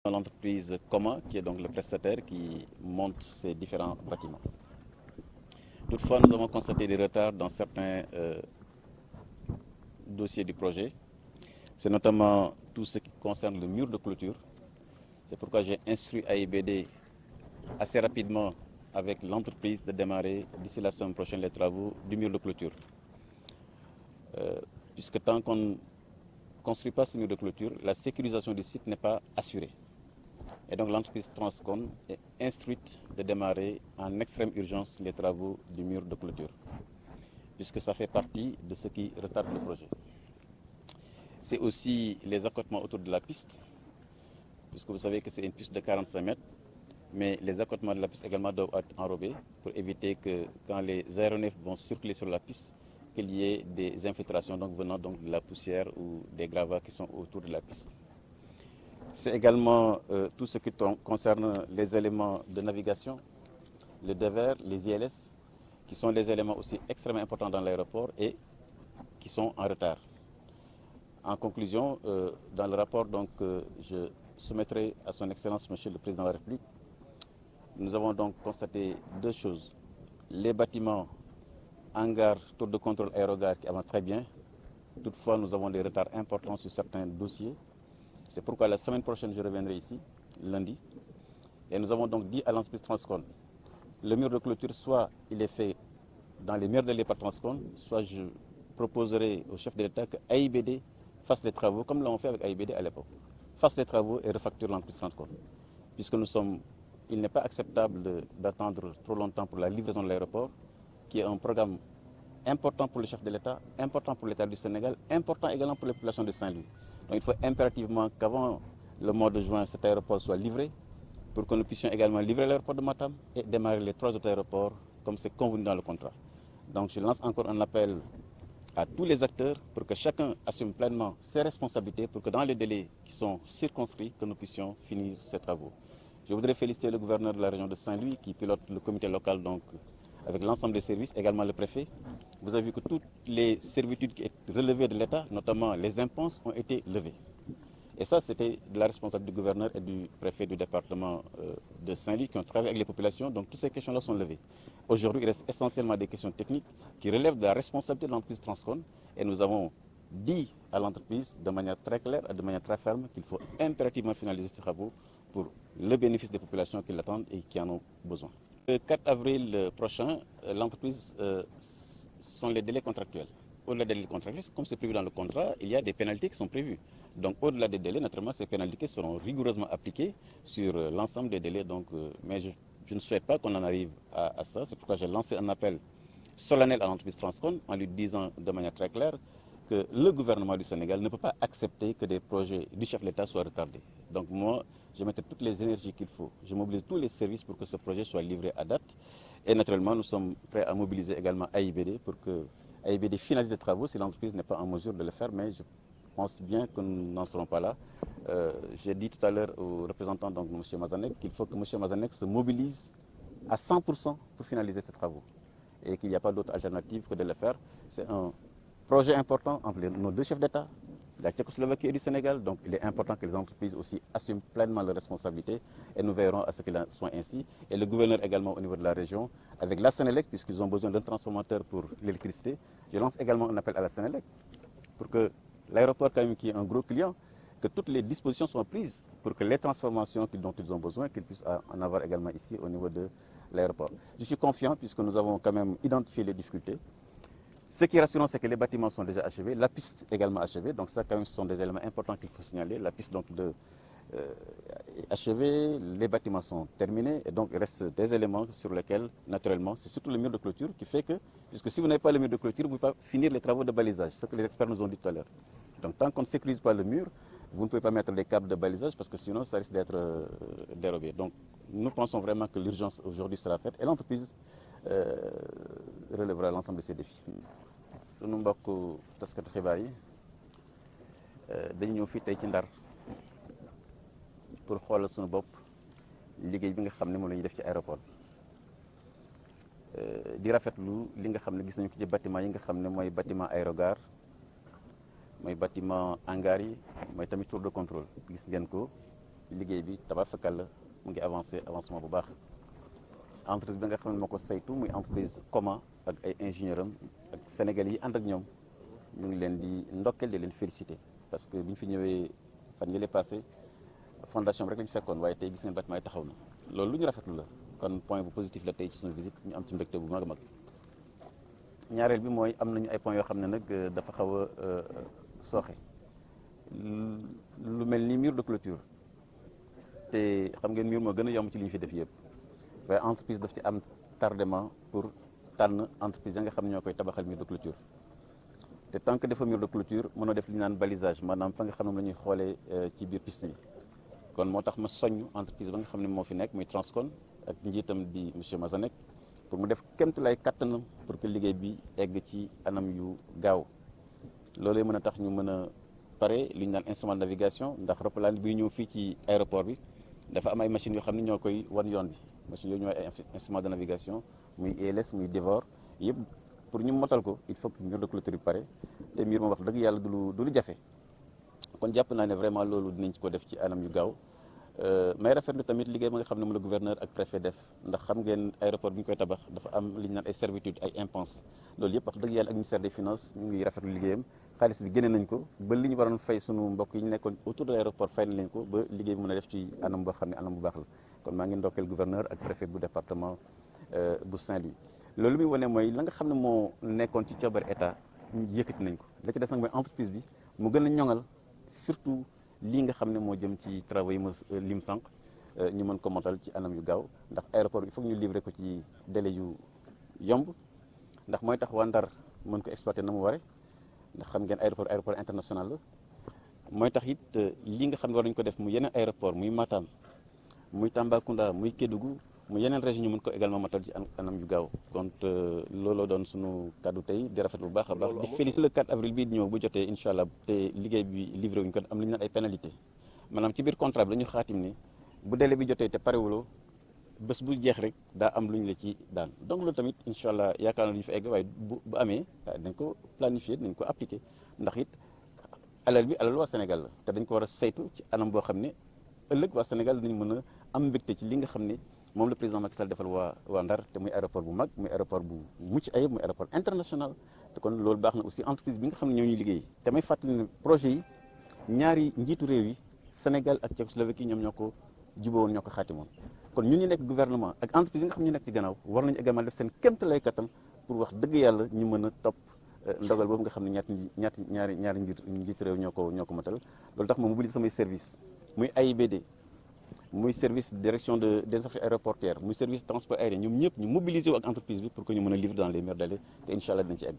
L'entreprise Coma, qui est donc le prestataire qui monte ces différents bâtiments. Toutefois, nous avons constaté des retards dans certains dossiers du projet. C'est notamment tout ce qui concerne le mur de clôture. C'est pourquoi j'ai instruit AIBD assez rapidement avec l'entreprise de démarrer d'ici la semaine prochaine les travaux du mur de clôture. Puisque tant qu'on ne construit pas ce mur de clôture, la sécurisation du site n'est pas assurée. Et donc l'entreprise Transcon est instruite de démarrer en extrême urgence les travaux du mur de clôture, puisque ça fait partie de ce qui retarde le projet. C'est aussi les accotements autour de la piste, puisque vous savez que c'est une piste de 45 mètres, mais les accotements de la piste également doivent être enrobés pour éviter que quand les aéronefs vont circuler sur la piste, qu'il y ait des infiltrations venant donc de la poussière ou des gravats qui sont autour de la piste. C'est également tout ce qui concerne les éléments de navigation, le dévers, les ILS, qui sont des éléments aussi extrêmement importants dans l'aéroport et qui sont en retard. En conclusion, dans le rapport je soumettrai à son Excellence Monsieur le Président de la République, nous avons donc constaté deux choses. Les bâtiments, hangars, tour de contrôle aérogare qui avancent très bien. Toutefois, nous avons des retards importants sur certains dossiers. C'est pourquoi la semaine prochaine, je reviendrai ici, lundi. Et nous avons donc dit à l'entreprise Transcon, le mur de clôture, soit il est fait dans les meilleurs délais par Transcon, soit je proposerai au chef de l'État que AIBD fasse les travaux, comme l'ont fait avec AIBD à l'époque, fasse les travaux et refacture l'entreprise Transcon. Puisque il n'est pas acceptable d'attendre trop longtemps pour la livraison de l'aéroport, qui est un programme important pour le chef de l'État, important pour l'État du Sénégal, important également pour les populations de Saint-Louis. Donc il faut impérativement qu'avant le mois de juin, cet aéroport soit livré pour que nous puissions également livrer l'aéroport de Matam et démarrer les 3 autres aéroports comme c'est convenu dans le contrat. Donc je lance encore un appel à tous les acteurs pour que chacun assume pleinement ses responsabilités pour que dans les délais qui sont circonscrits, que nous puissions finir ces travaux. Je voudrais féliciter le gouverneur de la région de Saint-Louis qui pilote le comité local avec l'ensemble des services, également le préfet. Vous avez vu que toutes les servitudes qui étaient relevées de l'État, notamment les impenses, ont été levées. Et ça, c'était de la responsabilité du gouverneur et du préfet du département de Saint-Louis qui ont travaillé avec les populations. Donc toutes ces questions-là sont levées. Aujourd'hui, il reste essentiellement des questions techniques qui relèvent de la responsabilité de l'entreprise Transcon. Et nous avons dit à l'entreprise de manière très claire et de manière très ferme qu'il faut impérativement finaliser ces travaux pour le bénéfice des populations qui l'attendent et qui en ont besoin. Le 4 avril prochain, l'entreprise sont les délais contractuels. Au-delà des délais contractuels, comme c'est prévu dans le contrat, il y a des pénalités qui sont prévues. Donc au-delà des délais, naturellement, ces pénalités seront rigoureusement appliquées sur l'ensemble des délais. Mais je ne souhaite pas qu'on en arrive à ça. C'est pourquoi j'ai lancé un appel solennel à l'entreprise Transcon en lui disant de manière très claire que le gouvernement du Sénégal ne peut pas accepter que des projets du chef de l'État soient retardés. Donc moi, je mettrai toutes les énergies qu'il faut. Je mobilise tous les services pour que ce projet soit livré à date. Et naturellement, nous sommes prêts à mobiliser également AIBD pour que AIBD finalise les travaux si l'entreprise n'est pas en mesure de le faire. Mais je pense bien que nous n'en serons pas là. J'ai dit tout à l'heure au représentant de M. Mazanek qu'il faut que M. Mazanek se mobilise à 100% pour finaliser ces travaux. Et qu'il n'y a pas d'autre alternative que de le faire. C'est un projet important entre nos deux chefs d'État, la Tchécoslovaquie et du Sénégal. Donc il est important que les entreprises aussi assument pleinement leurs responsabilités et nous verrons à ce qu'il en soit ainsi. Et le gouverneur également au niveau de la région, avec la Sénélec, puisqu'ils ont besoin d'un transformateur pour l'électricité. Je lance également un appel à la Sénélec pour que l'aéroport, quand même, qui est un gros client, que toutes les dispositions soient prises pour que les transformations dont ils ont besoin, qu'ils puissent en avoir également ici au niveau de l'aéroport. Je suis confiant puisque nous avons quand même identifié les difficultés. Ce qui est rassurant, c'est que les bâtiments sont déjà achevés, la piste également achevée, donc ça quand même ce sont des éléments importants qu'il faut signaler. La piste donc est achevée, les bâtiments sont terminés et donc il reste des éléments sur lesquels, naturellement, c'est surtout le mur de clôture qui fait que, puisque si vous n'avez pas le mur de clôture, vous ne pouvez pas finir les travaux de balisage, ce que les experts nous ont dit tout à l'heure. Donc tant qu'on ne sécurise pas le mur, vous ne pouvez pas mettre des câbles de balisage parce que sinon ça risque d'être dérobé. Donc nous pensons vraiment que l'urgence aujourd'hui sera faite et l'entreprise relèvera l'ensemble de ces défis. Sunu mbokk taskatu xibaar yi dañu ñëw fii tey ci Ndar pour xoolal suñu bopp liggéey bi nga xam ne moom la ñuy def ci aéroport di rafetlu li nga xam ne gis nañu ko ci bâtiment yi nga xam ne mooy bâtiment aérogare mooy bâtiment hangar yi mooy tamit tour de contrôle gis ngeen ko liggéey bi tabaar fakal la mu ngi avancement bu baax. entreprise bi nga xam ne moo ko saytu muy entreprise Coma ak ay ingénieur am ak Sénégal yi ànd ak ñoom ñu ngi leen di ndokkeel di leen féliciter parce que bi ñu fi ñëwee fan yële passé fondation bi rek la ñu fekkoon waaye tey gis ngeen bâtiment yi taxaw na loolu lu ñu rafetlu la kon point bu positif la tey ci suñu visite ñu am ci mbégte bu mag a mag. ñaareel bi mooy am nañu ay points yoo xam ne nag dafa xaw a sooxe lu mel ni mur de clôture te xam ngeen mur moo gën a yomb ci li ñu fi def yëpp. waaye entreprise daf ci am tardement pour tànn entreprise ya nga xam ne ñoo koy tabaxal mur de clôture te tant que dafa mur de clôture mënoo def li ñu naan balisage maanaam fa nga xam ne la ñuy xoolee ci biir piste bi kon moo tax ma soññ entreprise ba nga xam ne moo fi nekk muy Transcon ak njiitam di monsieur Mazanek pour mu def kéemtulaay kattanam pour que liggéey bi egg ci anam yu gaaw loolu mën a tax ñu mën a pare li ñu naan instrument de navigation ndax roppalaan bi ñëw fii ci aéroport bi dafa am ay machines yoo xam ne ñoo koy wan yoon bi machines yooyu ñooy ay instrument de navigation muy ILS muy DEVOR yëpp pour ñu motal ko il faut que mur de clôture bi pare te mur moom wax dëgg yàlla du lu jafe kon jàpp naa ne vraiment loolu dinañ ci ko def ci anam yu gaaw may rafetlu tamit liggéey ba nga xam ne moom la gouverneur ak préfet def ndax xam ngeen aéroport bi ñu koy tabax dafa am li ñu naan ay servitude ay impenses loolu yëpp wax dëgg yàlla ak ministère des finances ñu ngi rafetlu liggéeyam xaalis bi génne nañ ko ba li ñu waroon fay sunu mbokk yi ñu nekkoon autour de l'aéroport fay nañ leen ko ba liggéey bi mën a def ci anam boo xam ne anam bu baax la kon maa ngi ndokkeel gouverneur ak préfet bu département bu Saint-Louis loolu muy wane mooy la nga xam ne moo nekkoon ci coobare état yëkkati nañ ko la ci des nag mooy entreprise bi mu gën a ñoŋal surtout lii nga xam ne moo jëm ci travaux yi ma lim sànq ñu mën ko motal ci anam yu gaaw ndax aéroport bi il faut ñu livrer ko ci délai yu yomb ndax mooy tax waa Ndar mën ko exploiter na mu ware ndax xam ngeen aéroport international la mooy tax it lii nga xam ne war nañu ko def mu yeneen aéroport muy Matam muy Tambacounda muy Kédougou mu yeneen région ñu mën ko également matal ci anam yu gaaw kon looloo doon sunu kàddu tey di rafet bu baax a baax di féliciter le 4 avril bii di ñëw bu jotee incha allah te liggéey bi livré wuñu ko am li ñu naan ay pénalité maanaam ci biir contrat bi dañu xaatim ni bu délai bi jotee te parewuloo bés bu jeex rek daa am lu ñu la ci daan donc loolu tamit incha allah yaakaar na lu ñu fa egg waaye bu amee dañ ko planifier dañ ko appliquer ndax it alal bi alal waa Sénégal la te dañ ko war a saytu ci anam boo xam ne ëllëg waa Sénégal dañu mën a am mbégte ci li nga xam ne moom le président Macky Sall defal waa Ndar te muy aéroport bu mag muy aéroport bu mucc ayib muy aéroport international te kon loolu baax na aussi entreprise bi nga xam ne ñoo ñuy liggéey te may fàttali ne projet yi ñaari njiitu réew yi Sénégal ak Tchécoslovaquie ñoom ñoo ko jubowoon ñoo ko xaatimoon kon ñun ñu nekk gouvernement ak entreprise yi nga xam ne ñu nekk ci gannaaw war nañu également def seen kéemtalaay kattan pour wax dëgg yàlla ñu mën a topp ndogal boobu nga xam ne ñaari njiitu réew ñoo ko matal loolu tax ma mobiliser samay service muy AIBD muy service direction des affaires aéroportuaires muy service transport aérien ñoom ñëpp ñu mobiliser wu ak entreprise bi pour que ñu mën a livrer dans les meilleurs délais te incha allah dinañ ci egg